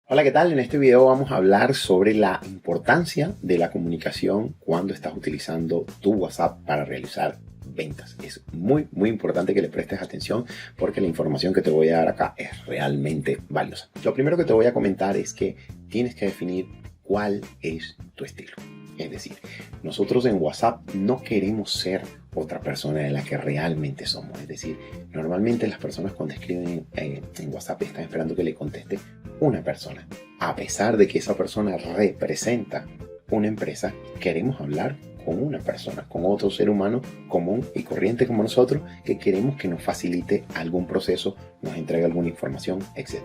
Hola, ¿qué tal? En este video vamos a hablar sobre la importancia de la comunicación cuando estás utilizando tu WhatsApp para realizar ventas. Es muy importante que le prestes atención porque la información que te voy a dar acá es realmente valiosa. Lo primero que te voy a comentar es que tienes que definir cuál es tu estilo. Es decir, nosotros en WhatsApp no queremos ser otra persona de la que realmente somos. Es decir, normalmente las personas cuando escriben en WhatsApp están esperando que le conteste una persona. A pesar de que esa persona representa una empresa, queremos hablar con una persona, con otro ser humano común y corriente como nosotros, que queremos que nos facilite algún proceso, nos entregue alguna información, etc.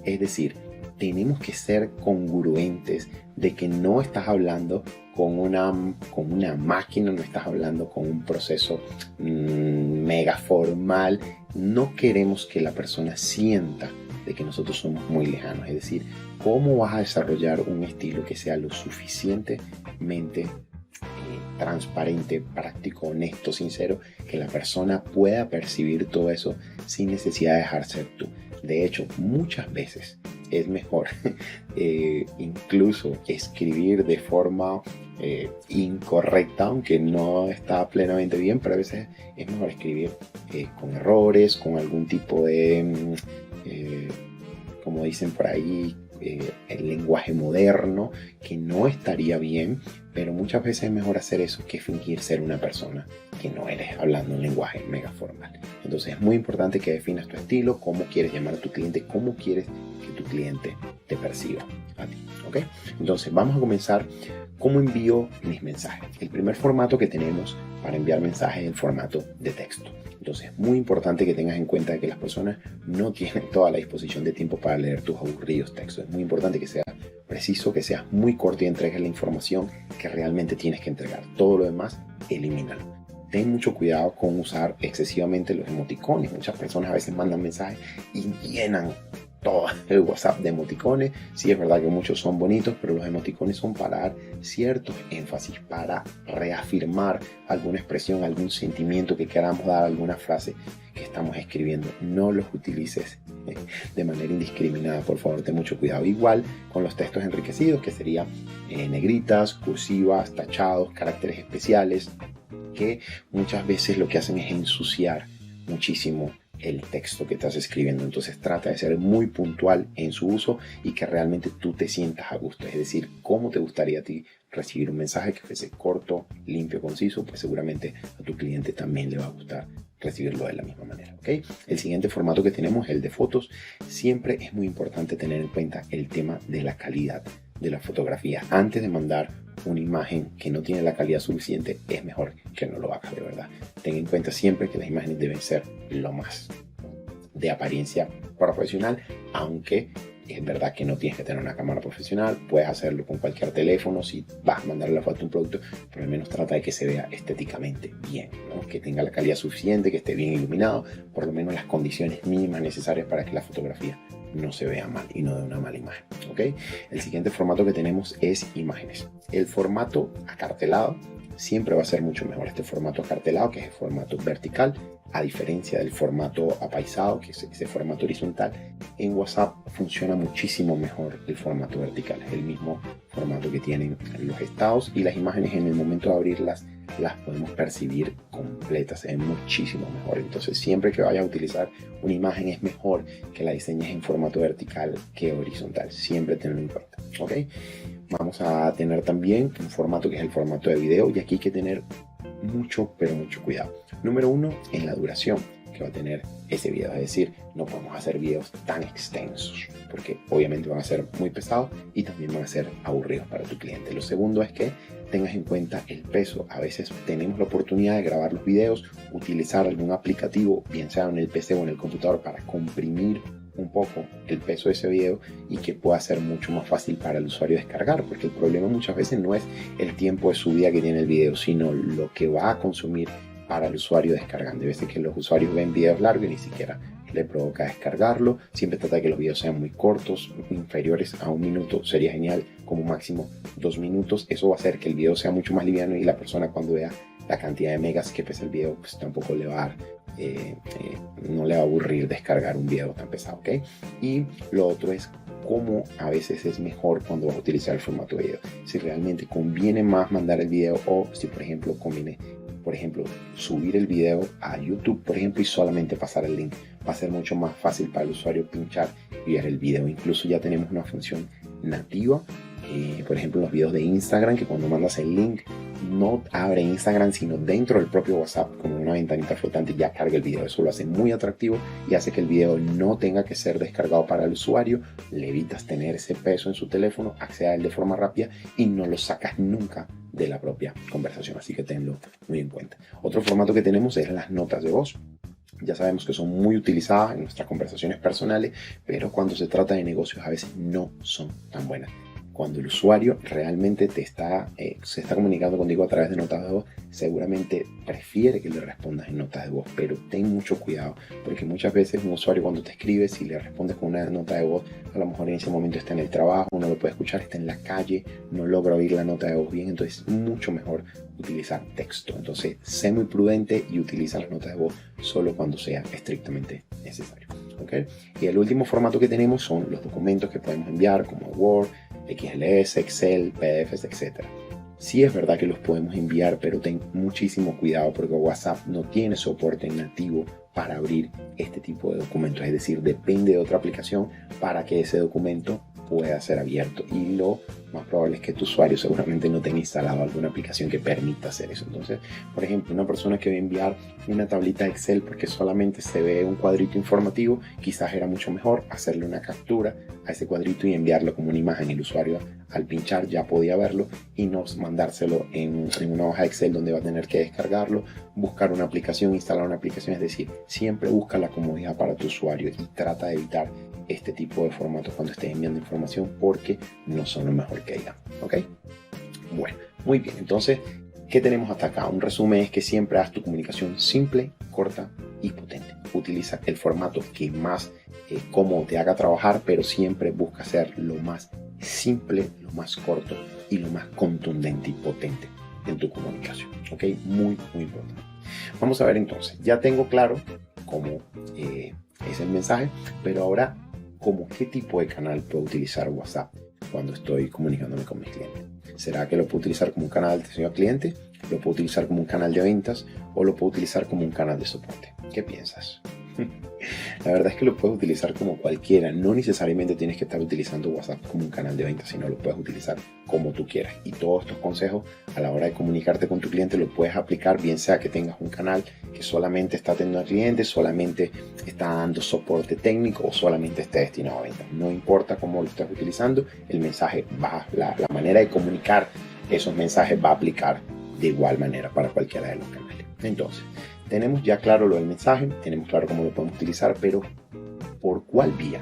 Es decir, tenemos que ser congruentes de que no estás hablando con una máquina, no estás hablando con un proceso mega formal. No queremos que la persona sienta de que nosotros somos muy lejanos. Es decir, ¿cómo vas a desarrollar un estilo que sea lo suficientemente transparente, práctico, honesto, sincero, que la persona pueda percibir todo eso sin necesidad de dejar ser tú? De hecho, muchas veces es mejor incluso escribir de forma incorrecta, aunque no está plenamente bien, pero a veces es mejor escribir con errores, con algún tipo de, como dicen por ahí, el lenguaje moderno, que no estaría bien, pero muchas veces es mejor hacer eso que fingir ser una persona que no eres, hablando un lenguaje mega formal. Entonces es muy importante que definas tu estilo, cómo quieres llamar a tu cliente, cómo quieres que tu cliente te perciba a ti, ¿ok? Entonces vamos a comenzar. ¿Cómo envío mis mensajes? El primer formato que tenemos para enviar mensajes es el formato de texto. Entonces es muy importante que tengas en cuenta que las personas no tienen toda la disposición de tiempo para leer tus aburridos textos. Es muy importante que seas preciso, que seas muy corto y entregues la información que realmente tienes que entregar. Todo lo demás, elimínalo. Ten mucho cuidado con usar excesivamente los emoticones. Muchas personas a veces mandan mensajes y llenan todo el WhatsApp de emoticones. Sí, es verdad que muchos son bonitos, pero los emoticones son para dar ciertos énfasis, para reafirmar alguna expresión, algún sentimiento que queramos dar, alguna frase que estamos escribiendo. No los utilices de manera indiscriminada, por favor, ten mucho cuidado. Igual con los textos enriquecidos, que serían negritas, cursivas, tachados, caracteres especiales, que muchas veces lo que hacen es ensuciar muchísimo el texto que estás escribiendo. Entonces trata de ser muy puntual en su uso y que realmente tú te sientas a gusto. Es decir, cómo te gustaría a ti recibir un mensaje que fuese corto, limpio, conciso, pues seguramente a tu cliente también le va a gustar recibirlo de la misma manera, ¿ok? El siguiente formato que tenemos es el de fotos. Siempre es muy importante tener en cuenta el tema de la calidad de la fotografía. Antes de mandar una imagen que no tiene la calidad suficiente, es mejor que no lo hagas, de verdad. Ten en cuenta siempre que las imágenes deben ser lo más de apariencia profesional, aunque es verdad que no tienes que tener una cámara profesional, puedes hacerlo con cualquier teléfono. Si vas a mandar la foto de un producto, por lo menos trata de que se vea estéticamente bien, ¿no? Que tenga la calidad suficiente, que esté bien iluminado, por lo menos las condiciones mínimas necesarias para que la fotografía no se vea mal y no dé una mala imagen, ¿ok? El siguiente formato que tenemos es imágenes. El formato acartelado siempre va a ser mucho mejor. Este formato acartelado, que es el formato vertical, a diferencia del formato apaisado, que es ese formato horizontal, en WhatsApp funciona muchísimo mejor el formato vertical. Es el mismo formato que tienen los estados, y las imágenes en el momento de abrirlas las podemos percibir completas, es muchísimo mejor. Entonces siempre que vayas a utilizar una imagen es mejor que la diseñes en formato vertical que horizontal. Siempre tenerlo en cuenta, ¿ok? Vamos a tener también un formato que es el formato de video, y aquí hay que tener mucho cuidado. Número uno, en la duración que va a tener ese video. Es decir, no podemos hacer videos tan extensos porque obviamente van a ser muy pesados y también van a ser aburridos para tu cliente. Lo segundo es que tengas en cuenta el peso. A veces tenemos la oportunidad de grabar los videos, utilizar algún aplicativo, bien sea en el PC o en el computador, para comprimir un poco el peso de ese video y que pueda ser mucho más fácil para el usuario descargar, porque el problema muchas veces no es el tiempo de subida que tiene el video, sino lo que va a consumir para el usuario descargando. Hay veces que los usuarios ven videos largos y ni siquiera le provoca descargarlo. Siempre trata de que los videos sean muy cortos, inferiores a 1 minuto sería genial, como máximo 2 minutos. Eso va a hacer que el video sea mucho más liviano y la persona, cuando vea la cantidad de megas que pesa el video, pues tampoco le va a dar no le va a aburrir descargar un video tan pesado, ¿ok? Y lo otro es cómo a veces es mejor cuando vas a utilizar el formato video. Si realmente conviene más mandar el video o si, por ejemplo, conviene, subir el video a YouTube, por ejemplo, y solamente pasar el link. Va a ser mucho más fácil para el usuario pinchar y ver el video. Incluso ya tenemos una función nativa, por ejemplo, en los videos de Instagram, que cuando mandas el link no abre Instagram, sino dentro del propio WhatsApp, como una ventanita flotante, ya carga el video. Eso lo hace muy atractivo y hace que el video no tenga que ser descargado para el usuario. Le evitas tener ese peso en su teléfono, accede a él de forma rápida y no lo sacas nunca de la propia conversación. Así que tenlo muy en cuenta. Otro formato que tenemos es las notas de voz. Ya sabemos que son muy utilizadas en nuestras conversaciones personales, pero cuando se trata de negocios a veces no son tan buenas. Cuando el usuario realmente se está comunicando contigo a través de notas de voz, seguramente prefiere que le respondas en notas de voz, pero ten mucho cuidado, porque muchas veces un usuario cuando te escribe, si le respondes con una nota de voz, a lo mejor en ese momento está en el trabajo, no lo puede escuchar, está en la calle, no logra oír la nota de voz bien, entonces es mucho mejor utilizar texto. Entonces, sé muy prudente y utiliza las notas de voz solo cuando sea estrictamente necesario. ¿Okay? Y el último formato que tenemos son los documentos que podemos enviar, como Word, XLS, Excel, PDFs, etc. Sí es verdad que los podemos enviar, pero ten muchísimo cuidado porque WhatsApp no tiene soporte nativo para abrir este tipo de documentos. Es decir, depende de otra aplicación para que ese documento pueda ser abierto. Y lo más probable es que tu usuario seguramente no tenga instalado alguna aplicación que permita hacer eso. Entonces, por ejemplo, una persona que va a enviar una tablita Excel porque solamente se ve un cuadrito informativo, quizás era mucho mejor hacerle una captura a ese cuadrito y enviarlo como una imagen. El usuario al pinchar ya podía verlo y no mandárselo en una hoja Excel donde va a tener que descargarlo, buscar una aplicación, instalar una aplicación. Es decir, siempre busca la comodidad para tu usuario y trata de evitar este tipo de formatos cuando estés enviando información porque no son lo mejor que hay. ¿Ok? Bueno, muy bien. Entonces, ¿qué tenemos hasta acá? Un resumen es que siempre haz tu comunicación simple, corta y potente. Utiliza el formato que más cómodo te haga trabajar, pero siempre busca ser lo más simple, lo más corto y lo más contundente y potente en tu comunicación. ¿Ok? Muy, muy importante. Vamos a ver entonces. Ya tengo claro cómo es el mensaje, pero ahora, ¿cómo qué tipo de canal puedo utilizar WhatsApp cuando estoy comunicándome con mis clientes? ¿Será que lo puedo utilizar como un canal de atención al cliente? ¿Lo puedo utilizar como un canal de ventas? ¿O lo puedo utilizar como un canal de soporte? ¿Qué piensas? La verdad es que lo puedes utilizar como cualquiera. No necesariamente tienes que estar utilizando WhatsApp como un canal de ventas, sino lo puedes utilizar como tú quieras. Y todos estos consejos a la hora de comunicarte con tu cliente lo puedes aplicar, bien sea que tengas un canal que solamente está atendiendo al cliente, solamente está dando soporte técnico o solamente esté destinado a ventas. No importa cómo lo estés utilizando, el mensaje la manera de comunicar esos mensajes va a aplicar de igual manera para cualquiera de los canales. Entonces, tenemos ya claro lo del mensaje, tenemos claro cómo lo podemos utilizar, pero ¿por cuál vía,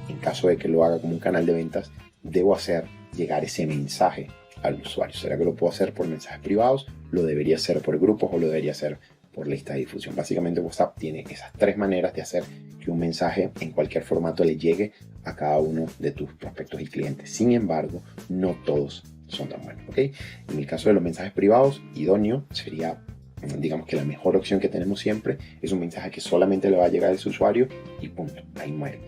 en caso de que lo haga como un canal de ventas, debo hacer llegar ese mensaje al usuario? ¿Será que lo puedo hacer por mensajes privados? ¿Lo debería hacer por grupos o lo debería hacer por lista de difusión? Básicamente WhatsApp tiene esas tres maneras de hacer que un mensaje en cualquier formato le llegue a cada uno de tus prospectos y clientes. Sin embargo, no todos son tan buenos. ¿Okay? En el caso de los mensajes privados, idóneo sería, digamos que la mejor opción que tenemos siempre es un mensaje que solamente le va a llegar a ese usuario y punto, ahí muere.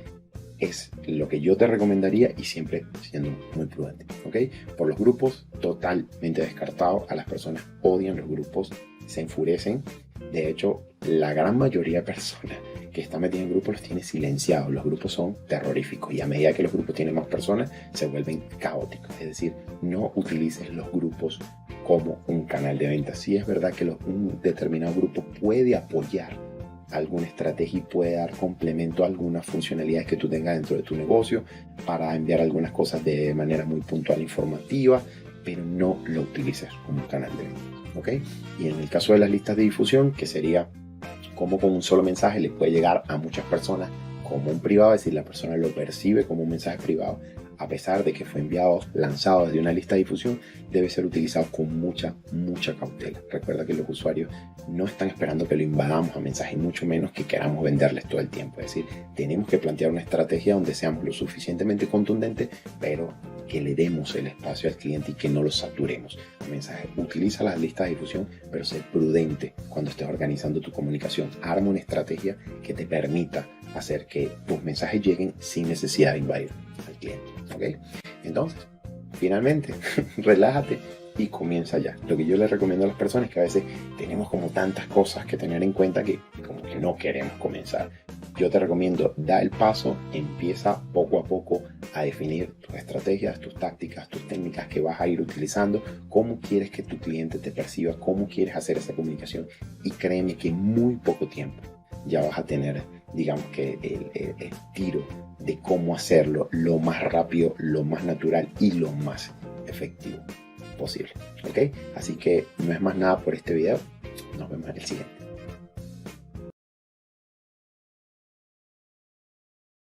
Es lo que yo te recomendaría y siempre siendo muy prudente. ¿Okay? Por los grupos, totalmente descartado. A las personas odian los grupos, se enfurecen. De hecho, la gran mayoría de personas que están metidas en grupos los tiene silenciados. Los grupos son terroríficos y a medida que los grupos tienen más personas se vuelven caóticos. Es decir, no utilices los grupos como un canal de ventas. Sí es verdad que un determinado grupo puede apoyar alguna estrategia y puede dar complemento a algunas funcionalidades que tú tengas dentro de tu negocio para enviar algunas cosas de manera muy puntual, informativa, pero no lo utilices como un canal de ventas. ¿Okay? Y en el caso de las listas de difusión, que sería como con un solo mensaje le puede llegar a muchas personas como un privado, es decir, la persona lo percibe como un mensaje privado, a pesar de que fue lanzado desde una lista de difusión, debe ser utilizado con mucha cautela. Recuerda que los usuarios no están esperando que lo invadamos a mensajes, mucho menos que queramos venderles todo el tiempo. Es decir, tenemos que plantear una estrategia donde seamos lo suficientemente contundentes, pero que le demos el espacio al cliente y que no lo saturemos. El mensaje, utiliza las listas de difusión, pero sé prudente cuando estés organizando tu comunicación. Arma una estrategia que te permita hacer que tus mensajes lleguen sin necesidad de invadir al cliente. ¿Ok? Entonces, finalmente, relájate y comienza ya. Lo que yo les recomiendo a las personas es que a veces tenemos como tantas cosas que tener en cuenta que como que no queremos comenzar. Yo te recomiendo, da el paso, empieza poco a poco a definir tus estrategias, tus tácticas, tus técnicas que vas a ir utilizando, cómo quieres que tu cliente te perciba, cómo quieres hacer esa comunicación, y créeme que en muy poco tiempo ya vas a tener, digamos que el tiro de cómo hacerlo lo más rápido, lo más natural y lo más efectivo posible. ¿Ok? Así que no es más nada por este video. Nos vemos en el siguiente.